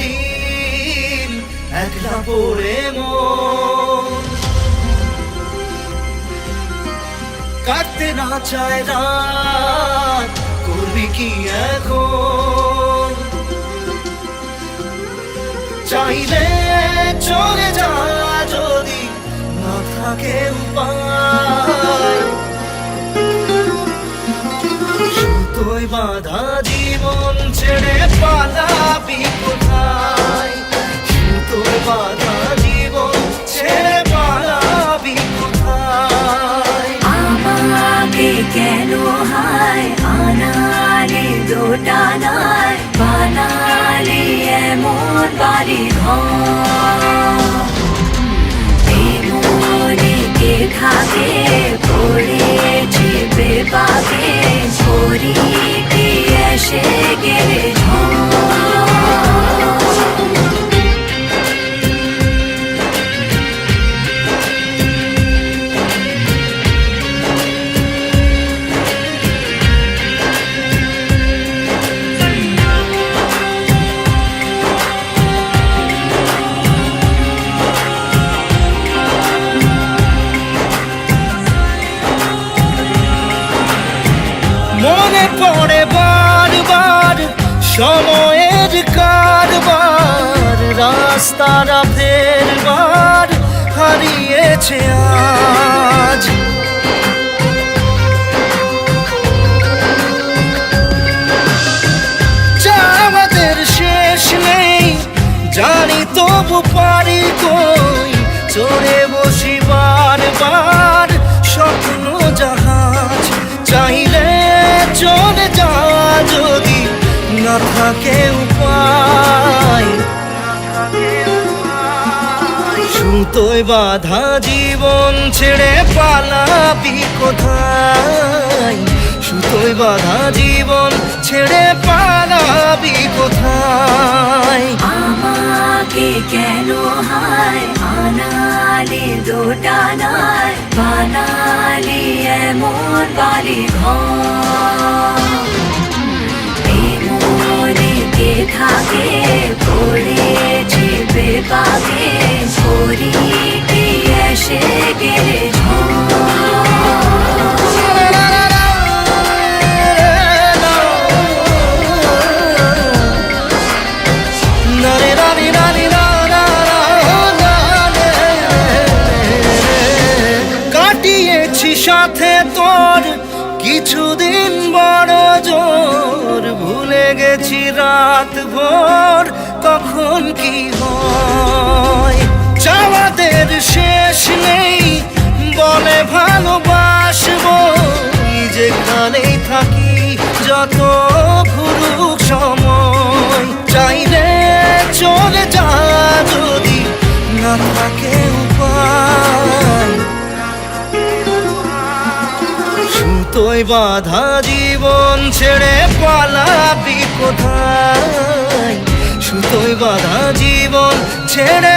দিন একলা পড়ে মন কাটতে না চায় রাত করবি কি এখন চাইলে চলে যা যদি না থাকে উপায় সুতোয় বাঁধা জীবন ছেড়ে পালাবি কোথায় সুতোয় বাঁধা জীবন ছেড়ে পালাবি কোথায় আমাকে কেন হায় আনালি দোটানায় বানালি এমন বাড়ি ঘর মনে কে থাকে পড়েছি বেপাকে ছড়ি কি এসে গেলে মনে পড়ে বারবার সময়ের কারবার রাস্তারা ফেরবার হারিয়েছে আজ আমাদের শেষ নেই জানি তবু পারি কই চড়ে বসি বারবার স্বপ্ন জাহাজ চাইলে চলে যা যদি না থাকে উপায় সুতোয় বাঁধা জীবন ছেড়ে পালাবি কোথায় সুতোয় বাঁধা জীবন ছেড়ে পালাবি কোথায় আমাকে কেন হায় আনালি দোটানায় বানালি এমন বাড়ি ঘর মনে কে থাকে পড়েছি বেপাকে ছড়ি কি এসে গেলে কাটিয়েছি সাথে তোর কিছুদিন বড় জোর ভুলে গেছি রাত ভোর কখন কি হয় চাওয়াদের শেষ নেই বলে ভালোবাসবো যেখানেই থাকি যত ঘুরুক সময় চাইলে চলে যা যদি না থাকে উপায় সুতোয় বাঁধা জীবন ছেড়ে পালাবি কোথায় সুতোয় বাঁধা জীবন ছেড়ে